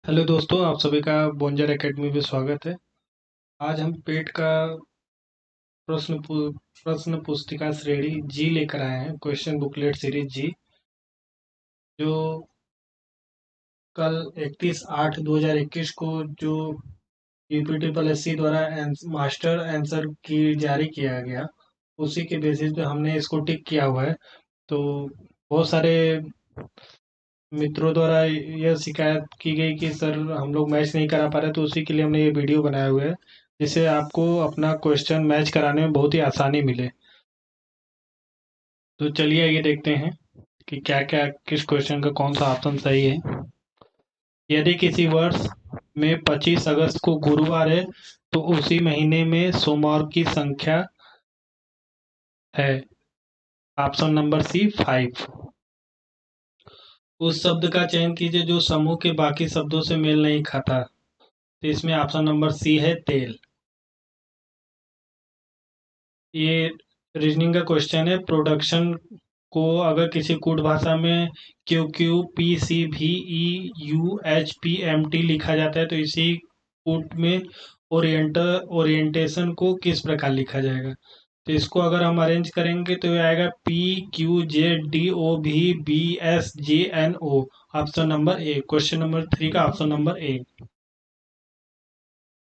Hello दोस्तों, आप सभी का बोंजर एकेडमी में स्वागत है। आज हम पेट का प्रश्न प्रश्न पुस्तिका श्रेणी जी लेकर आए हैं, क्वेश्चन बुकलेट सीरीज जी, जो कल 31/8/2021 को जो यूपीटीपीएससी द्वारा मास्टर आंसर की जारी किया गया, उसी के बेसिस पे हमने इसको टिक किया हुआ है। तो बहुत सारे मित्रों द्वारा यह शिकायत की गई कि सर हम लोग मैच नहीं करा पा रहे, तो उसी के लिए हमने ये वीडियो बनाया हुआ है, जिससे आपको अपना क्वेश्चन मैच कराने में बहुत ही आसानी मिले। तो चलिए आइए देखते हैं कि क्या क्या किस क्वेश्चन का कौन सा ऑप्शन सही है। यदि किसी वर्ष में 25 अगस्त को गुरुवार है, तो उसी महीने में सोमवार की संख्या है। Option number C 5। उस शब्द का चयन कीजिए जो समूह के बाकी शब्दों से मेल नहीं खाता। तो इसमें ऑप्शन नंबर सी है तेल। ये रीजनिंग का क्वेश्चन है। प्रोडक्शन को अगर किसी कूट भाषा में क्यू क्यू पी सी भी E U H P M T लिखा जाता है, तो इसी कूट में ओरिएंटेशन को किस प्रकार लिखा जाएगा। तो इसको अगर हम अरेंज करेंगे तो ये आएगा P Q J D O भी B S J N O. Option number A, question number 3 का ऑप्शन नंबर ए।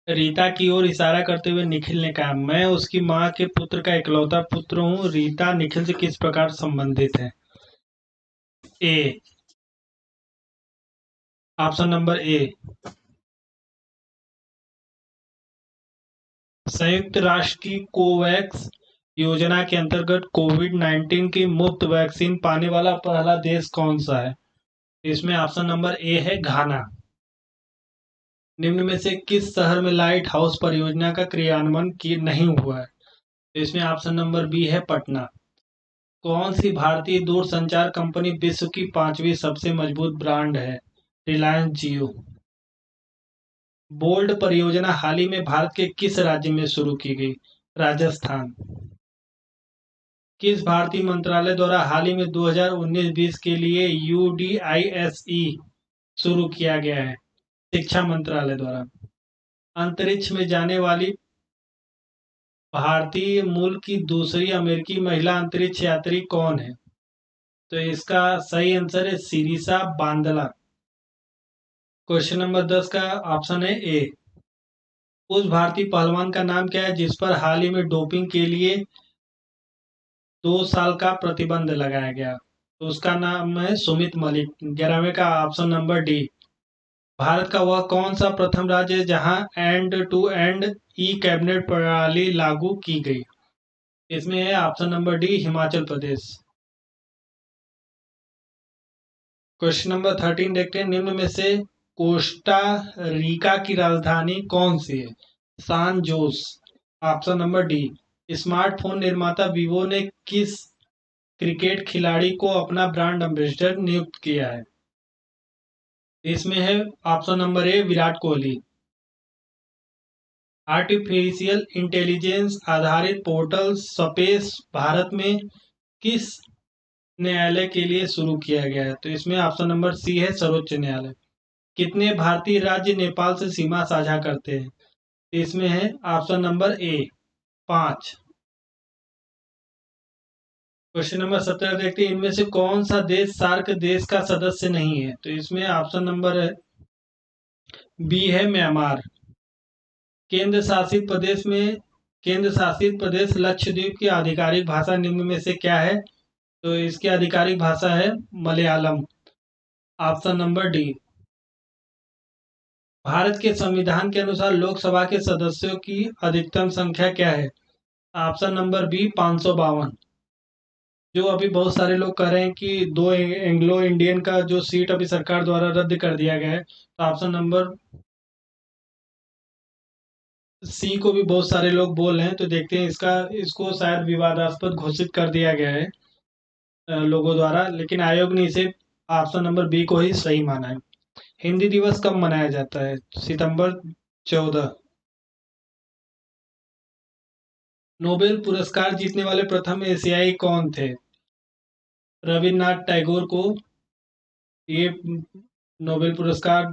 रीता की ओर इशारा करते हुए निखिल ने कहा, मैं उसकी माँ के पुत्र का इकलौता पुत्र हूँ। रीता निखिल से किस प्रकार संबंधित है। ए, ऑप्शन नंबर ए, संयुक्त राष्ट्र की कोवैक्स योजना के अंतर्गत कोविड-19 की मुफ्त वैक्सीन पाने वाला पहला देश कौन सा है। इसमें ऑप्शन नंबर ए है घाना। निम्न में से किस शहर में लाइट हाउस परियोजना का क्रियान्वयन नहीं हुआ है। इसमें ऑप्शन नंबर बी है पटना। कौन सी भारतीय दूरसंचार कंपनी विश्व की 5वीं सबसे मजबूत ब्रांड है। रिलायंस जियो। बोल्ट परियोजना हाल ही में भारत के किस राज्य में शुरू की गई। राजस्थान। किस भारतीय मंत्रालय द्वारा हाल ही में 2019-20 के लिए यूडीआईएसई शुरू किया गया है। शिक्षा मंत्रालय द्वारा। अंतरिक्ष में जाने वाली भारतीय मूल की दूसरी अमेरिकी महिला अंतरिक्ष यात्री कौन है। तो इसका सही आंसर है सिरिसा बांदला। क्वेश्चन नंबर 10 का ऑप्शन है ए। उस भारतीय पहलवान का नाम क्या है जिस पर हाल ही में डोपिंग के लिए 2 साल का प्रतिबंध लगाया गया। तो उसका नाम है सुमित मलिक। 11वें का ऑप्शन नंबर डी। भारत का वह कौन सा प्रथम राज्य है जहां end to end e cabinet प्रणाली लागू की गई। इसमें है option number D Himachal Pradesh. Question number 13 देखते हैं। निम्न में से कोस्टा रिका की राजधानी कौन सी है। San Jose. Option number D. Smartphone निर्माता वीवो ने किस क्रिकेट खिलाड़ी को अपना ब्रांड एम्बेसडर नियुक्त किया है। इसमें है ऑप्शन नंबर ए विराट कोहली। आर्टिफिशियल इंटेलिजेंस आधारित पोर्टल स्पेस भारत में किस न्यायालय के लिए शुरू किया गया है। तो इसमें ऑप्शन नंबर सी है सर्वोच्च न्यायालय। कितने भारतीय राज्य नेपाल से सीमा साझा करते हैं। इसमें है ऑप्शन नंबर ए 5। क्वेश्चन नंबर 17 देखते हैं। इनमें से कौन सा देश सार्क देश का सदस्य नहीं है। तो इसमें ऑप्शन नंबर बी है म्यांमार। केंद्र शासित प्रदेश में केंद्र शासित प्रदेश लक्षद्वीप की आधिकारिक भाषा निम्न में से क्या है। तो इसकी आधिकारिक भाषा है Malayalam. Option number D. Bharat के संविधान के अनुसार लोकसभा के सदस्यों की अधिकतम संख्या क्या है। Option number B 552। जो अभी बहुत सारे लोग कह रहे हैं कि दो एंग्लो इंडियन का जो सीट अभी सरकार द्वारा रद्द कर दिया गया है, तो ऑप्शन नंबर सी को भी बहुत सारे लोग बोल रहे हैं। तो देखते हैं, इसको शायद विवादास्पद घोषित कर दिया गया है लोगों द्वारा, लेकिन आयोग ने इसे ऑप्शन नंबर बी को ही सही माना है। हिंदी दिवस कब मनाया जाता है। सितंबर 14। नोबेल पुरस्कार जीतने वाले प्रथम एशियाई कौन थे। रविन्द्रनाथ टैगोर को ये नोबेल पुरस्कार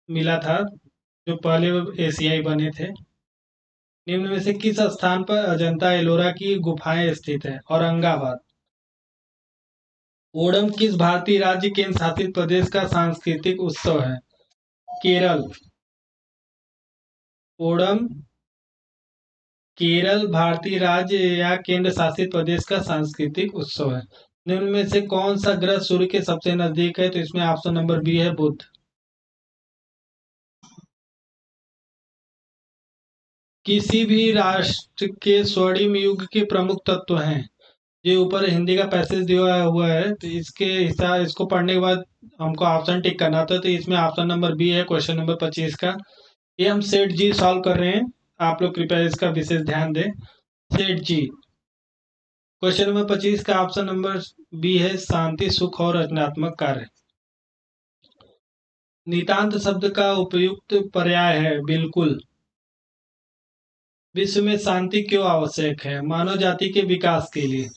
मिला था, जो पहले एशियाई बने थे। निम्न में से किस स्थान पर अजंता एलोरा की गुफाएं स्थित है? औरंगाबाद। ओणम किस भारतीय राज्य केंद्र शासित प्रदेश का सांस्कृतिक उत्सव है? केरल। ओणम केरल भारतीय राज्य या केंद्र शासित प्रदेश का सांस्कृतिक उत्सव है। निम्न में से कौन सा ग्रह सूर्य के सबसे नजदीक है? तो इसमें ऑप्शन नंबर बी है, बुध। किसी भी राष्ट्र के स्वर्णिम युग के प्रमुख तत्व हैं। ये ऊपर हिंदी का पैसेज दिया हुआ है, तो इसके हिसाब इसको पढ़ने के बाद हमको ऑप्शन टिक करना था। तो इसमें ऑप्शन नंबर बी है, क्वेश्चन नंबर 25 का। ये हम सेठ जी सॉल्व कर रहे हैं, आप लोग कृपया इसका विशेष ध्यान दें। सेठ जी, क्वेश्चन नंबर 25 का ऑप्शन नंबर बी है, शांति, सुख और रचनात्मक कार्य। नितांत शब्द का उपयुक्त पर्याय है बिल्कुल। विश्व में शांति क्यों आवश्यक है? मानव जाति के विकास के लिए।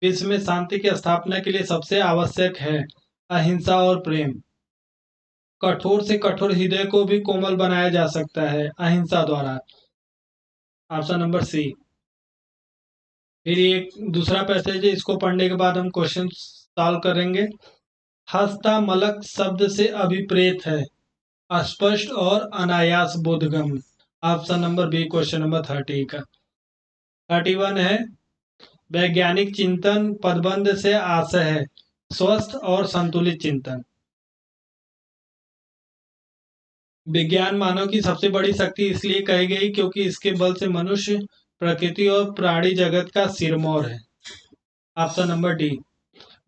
विश्व में शांति की स्थापना के लिए सबसे आवश्यक है अहिंसा और प्रेम। कठोर से कठोर हृदय को भी कोमल बनाया जा सकता है अहिंसा द्वारा। Option number C. फिर एक दूसरा पैसेज है, इसको पढ़ने के बाद हम क्वेश्चन सॉल्व करेंगे। हस्तमलक शब्द से अभिप्रेत है स्पष्ट और अनायास बोधगम्य। Option number B, question number 30 का। 31 है, वैज्ञानिक चिंतन पदबंध से आशय है स्वस्थ और संतुलित चिंतन। विज्ञान मानव की सबसे बड़ी शक्ति इसलिए कही गई क्योंकि इसके बल से मनुष्य प्रकृति और प्राणी जगत का सिरमौर है। Option number D.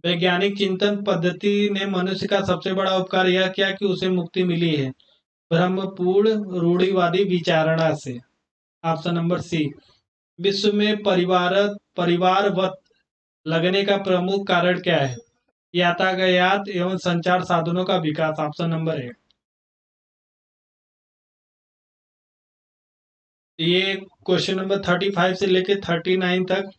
वैज्ञानिक चिंतन पद्धति ने मनुष्य का सबसे बड़ा उपकार यह किया कि उसे मुक्ति मिली है ब्रह्मपूर्ण रूढ़िवादी विचारणा से। Option number C. विश्व में परिवारवत लगने का प्रमुख कारण क्या है? यातायात एवं संचार साधनों का विकास। ऑप्शन नंबर ए। ये क्वेश्चन नंबर 35 से लेके 39 तक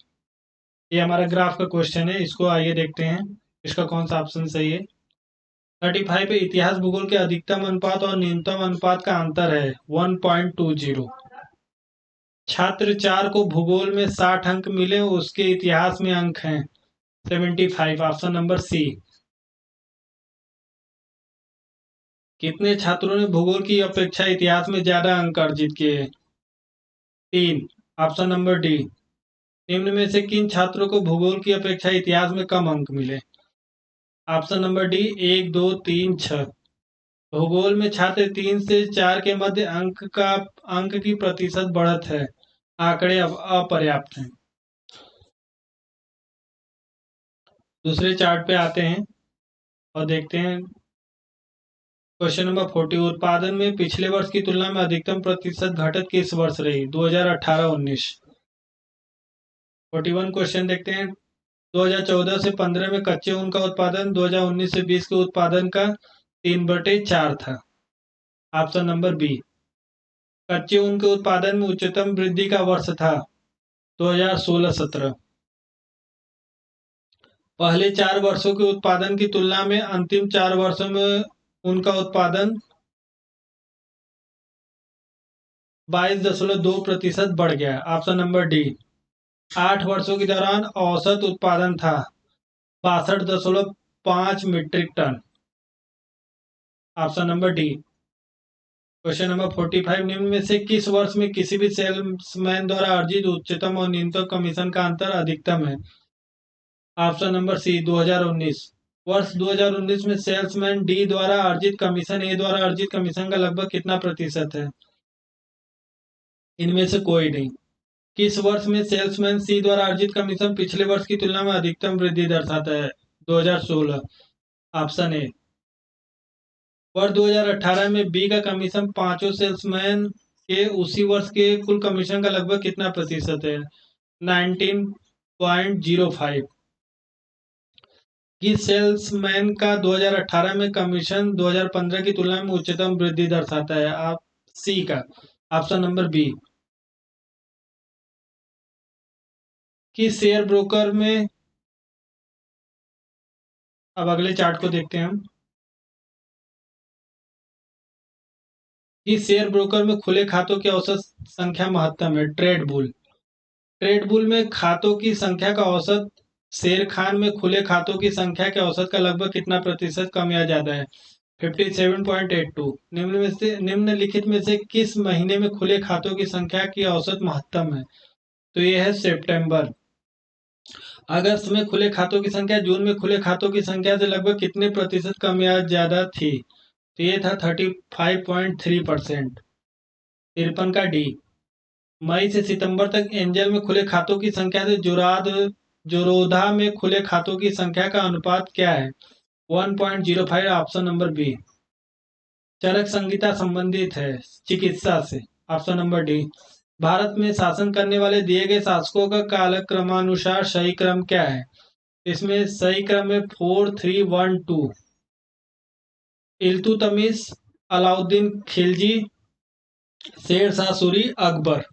ये हमारा ग्राफ का क्वेश्चन है। इसको आइए देखते हैं इसका कौन सा ऑप्शन सही है। 35 पे इतिहास भूगोल के अधिकतम अनुपात और न्यूनतम अनुपात का अंतर है 1.20। छात्र 4 को भूगोल में 60 अंक मिले, उसके इतिहास में अंक हैं 75। Option number C. कितने छात्रों ने भूगोल की अपेक्षा इतिहास में ज्यादा अंक अर्जित किए? 3। Option number D. निम्न में से किन छात्रों को भूगोल की अपेक्षा इतिहास में कम अंक मिले? Option number D, 1, 2, 3, 6। भूगोल में छात्र 3 से 4 के मध्य अंक की प्रतिशत बढ़त है। आंकड़े अब अपर्याप्त हैं। दूसरे चार्ट पे आते हैं और देखते हैं क्वेश्चन नंबर 40। उत्पादन में पिछले वर्ष की तुलना में अधिकतम प्रतिशत घटत किस वर्ष रही? 2018-19। 41 क्वेश्चन देखते हैं। 2014 से 15 में कच्चे ऊन का उत्पादन 2019 से 20 के उत्पादन का 3/4 था। Option number B. कच्चे ऊन के उत्पादन में उच्चतम वृद्धि का वर्ष था 2016-17। पहले 4 वर्षों के उत्पादन की तुलना में अंतिम 4 वर्षों में उनका उत्पादन 22.2% बढ़ गया। Option number D. 8 वर्षों के दौरान औसत उत्पादन था 62.5 metric tonne. Option number D. Question number 45। निम्न में से किस वर्ष में किसी भी सेल्समैन द्वारा अर्जित उच्चतम और न्यूनतम कमीशन का अंतर अधिकतम है? Option number C, 2019। वर्ष 2019 में सेल्समैन डी द्वारा अर्जित कमीशन ए द्वारा अर्जित कमीशन का लगभग कितना प्रतिशत है? इनमें से कोई नहीं। किस वर्ष में सेल्समैन सी द्वारा अर्जित कमीशन पिछले वर्ष की तुलना में अधिकतम वृद्धि दर्शाता है? 2016। Option A. वर्ष 2018 में बी का कमीशन पांचों सेल्समैन के उसी वर्ष के कुल कमीशन का लगभग कितना प्रतिशत है? 19.05। किस सेल्समैन का 2018 में कमीशन 2015 की तुलना में उच्चतम वृद्धि दर्शाता है? आप सी का। Option number B. किस शेयर ब्रोकर में, अब अगले चार्ट को देखते हैं हम। इस शेयर ब्रोकर में खुले खातों की औसत संख्या महत्तम है। ट्रेड बुल में खातों की संख्या का औसत शेर खान में खुले खातों की संख्या के औसत का लगभग कितना प्रतिशत कम या ज्यादा है? 57.82। निम्नलिखित में से किस महीने में खुले खातों की संख्या की औसत महत्तम है? तो यह है सितंबर। अगस्त में खुले खातों की संख्या जून में खुले खातों की संख्या से लगभग कितने प्रतिशत कम या ज्यादा थी? तो ये था 35.3%। 53 का डी। मई से सितंबर तक एंजल में खुले खातों की संख्या से जोरोधा में खुले खातों की संख्या का अनुपात क्या है? 1.05। Option number B. Charak Samhita संबंधित है चिकित्सा से। Option number D. भारत में शासन करने वाले दिए गए शासकों का कालक्रमानुसार सही क्रम क्या है? इसमें सही क्रम है 4-3-1-2। इल्तुतमिश, अलाउद्दीन खिलजी, शेर शाह सूरी, अकबर।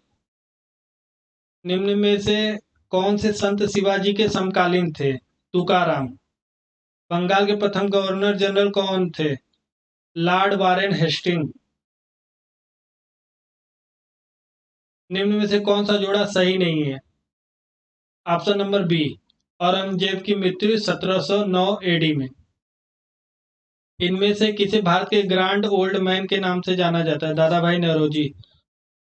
निम्न में से कौन से संत शिवाजी के समकालीन थे? तुकाराम। बंगाल के प्रथम गवर्नर जनरल कौन थे? Lord Warren Hasting. निम्न में से कौन सा जोड़ा सही नहीं है? Option number B. औरंगजेब की मृत्यु 1709 एडी में। इनमें से किसे भारत के ग्रांड ओल्ड मैन के नाम से जाना जाता है? दादा भाई नौरोजी।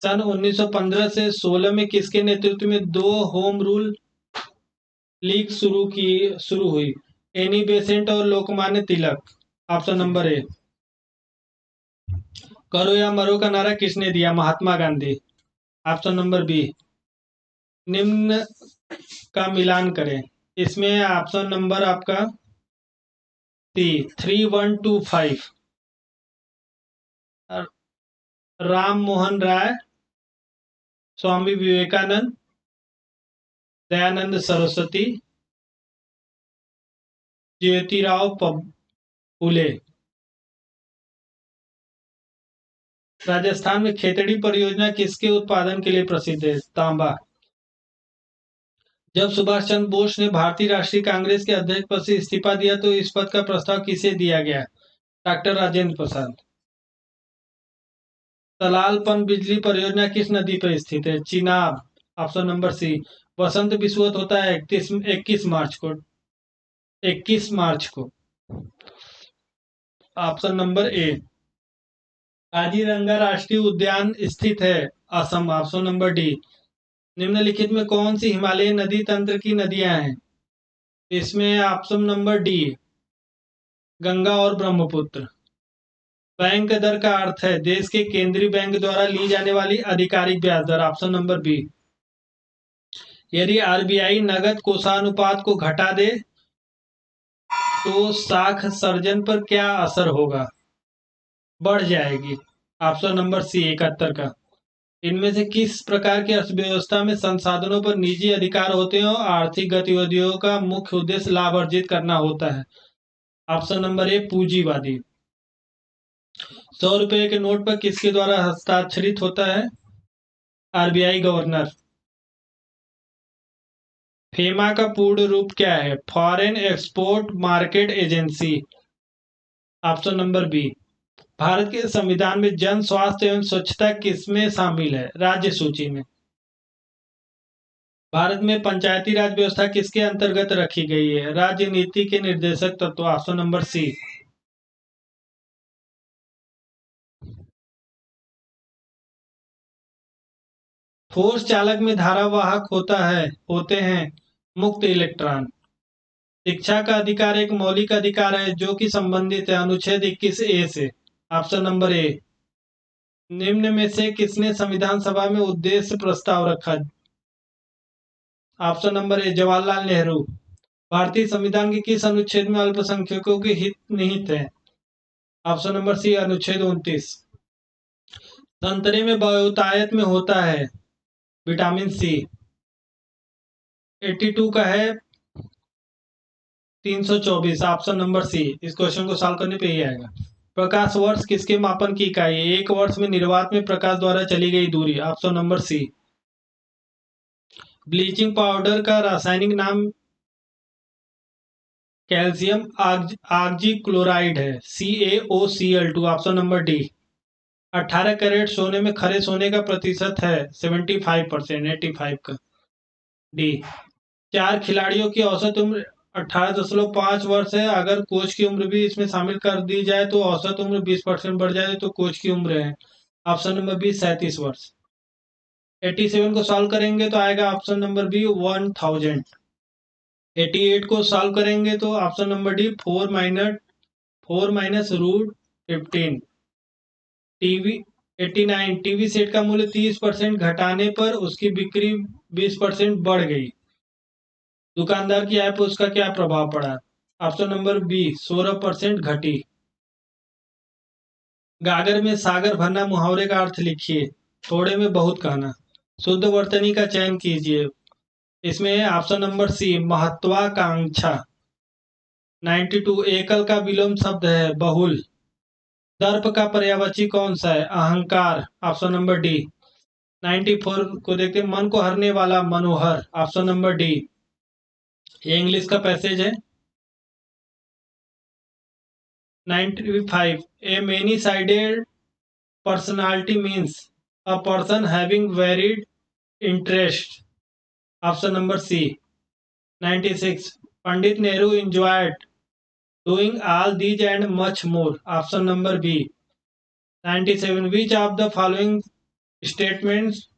सन 1915 से 16 में किसके नेतृत्व में दो होम रूल लीग शुरू हुई? एनी बेसेंट और Lokmanya Tilak. Option number A. करो या मरो का नारा किसने दिया? Mahatma Gandhi. Option number B. निम्न का मिलान करें। इसमें ऑप्शन नंबर आपका सी 3125। राम मोहन राय, स्वामी विवेकानंद, दयानंद सरस्वती, ज्योतिराव फुले। राजस्थान में खेतड़ी परियोजना किसके उत्पादन के लिए प्रसिद्ध है? तांबा। जब सुभाष चंद्र बोस ने भारतीय राष्ट्रीय कांग्रेस के अध्यक्ष पद से इस्तीफा दिया तो इस पद का प्रस्ताव किसे दिया गया? डॉक्टर राजेंद्र प्रसाद। तलाल पनबिजली परियोजना किस नदी पर स्थित है? चिनाब। Option number C. वसंत विषुवत होता है 21 मार्च को। 21 मार्च को। ऑप्शन नंबर ए। काजीरंगा राष्ट्रीय उद्यान स्थित है असम। Option number D. निम्नलिखित में कौन सी हिमालयी नदी तंत्र की नदियां हैं? इसमें ऑप्शन नंबर डी गंगा और ब्रह्मपुत्र। बैंक दर का अर्थ है देश के केंद्रीय बैंक द्वारा ली जाने वाली आधिकारिक ब्याज दर। Option number B. यदि आरबीआई नगद कोषानुपात को घटा दे तो साख सर्जन पर क्या असर होगा? बढ़ जाएगी। ऑप्शन नंबर सी 71 का। इनमें से किस प्रकार की अर्थव्यवस्था में संसाधनों पर निजी अधिकार होते हैं और आर्थिक गतिविधियों का मुख्य उद्देश्य लाभ अर्जित करना होता है? ऑप्शन नंबर ए पूंजीवादी। 100 रुपए के नोट पर किसके द्वारा हस्ताक्षरित होता है? RBI governor. फेमा का पूर्ण रूप क्या है? Foreign export market agency. Option number B. Bharat के संविधान में जन स्वास्थ्य एवं स्वच्छता किसमें शामिल है? राज्य सूची में। भारत में पंचायती राज व्यवस्था किसके अंतर्गत रखी गई है? राज्य नीति के निर्देशक तत्व। Option number C. ठोस चालक में धारावाहक होते हैं मुक्त इलेक्ट्रॉन। शिक्षा का अधिकार एक मौलिक अधिकार है जो कि संबंधित है अनुच्छेद 21A से। ऑप्शन नंबर ए। निम्न में से किसने संविधान सभा में उद्देश्य प्रस्ताव रखा? ऑप्शन नंबर ए जवाहरलाल नेहरू। भारतीय संविधान के किस अनुच्छेद में अल्पसंख्यकों के हित निहित है? ऑप्शन नंबर सी अनुच्छेद 29। संतरे में बहुतायत में होता है विटामिन सी। 82 का है 324। Option number C. इस क्वेश्चन को सॉल्व करने पे ही आएगा। प्रकाश वर्ष किसके मापन की इकाई है? एक वर्ष में निर्वात में प्रकाश द्वारा चली गई दूरी। Option number C. Bleaching powder का रासायनिक नाम कैल्शियम ऑक्जीक्लोराइड है CaOCl2। Option number D. 18 carat सोने में खरे सोने का प्रतिशत है 75%, 85 का। डी, 4 खिलाड़ियों की औसत उम्र 18.5 वर्ष है। अगर कोच की उम्र भी इसमें शामिल कर दी जाए तो औसत उम्र 20% बढ़ जाए तो कोच की उम्र है ऑप्शन नंबर बी 37 वर्ष। 87 को सॉल्व करेंगे तो आएगा ऑप्शन नंबर बी 1000। 88 को सॉल्व करेंगे तो option number D 4 minus root 15। TV 89, TV set का मूल्य 30% घटाने पर उसकी बिक्री 20% बढ़ गई। दुकानदार की आय पर उसका क्या प्रभाव पड़ा? ऑप्शन नंबर बी 16% घटी। गागर में सागर भरना मुहावरे का अर्थ लिखिए। थोड़े में बहुत कहना। शुद्ध वर्तनी का चयन कीजिए। इसमें ऑप्शन नंबर सी महत्वाकांक्षा। 92, एकल का विलोम शब्द है बहुल। दर्प का पर्यायवाची कौन सा है? अहंकार, ऑप्शन नंबर डी। 94 को देखते हैं, मन को हरने वाला मनोहर, ऑप्शन नंबर डी। ये इंग्लिश का पैसेज है। 95, a many sided personality means a person having varied interest, option number C. 96, Pandit Nehru enjoyed doing all these and much more, option number B. 97, which of the following statements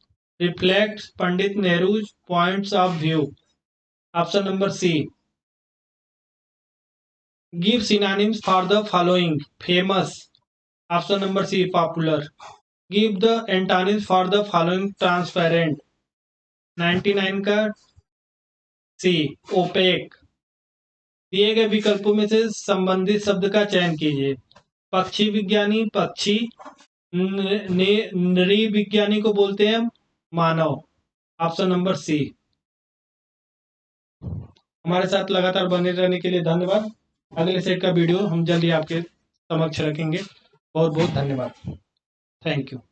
reflects Pandit Nehru's points of view, option number C. Give synonyms for the following: famous, option number C. popular. Give the antonyms for the following: transparent. 99 का C. opaque. दिए गए विकल्पों में से संबंधित शब्द का चयन कीजिए। पक्षी विज्ञानी पक्षी, नृविज्ञानी को बोलते हैं मानव, ऑप्शन नंबर सी। हमारे साथ लगातार बने रहने के लिए धन्यवाद। अगले सेट का वीडियो हम जल्दी आपके समक्ष रखेंगे। बहुत बहुत धन्यवाद। Thank you.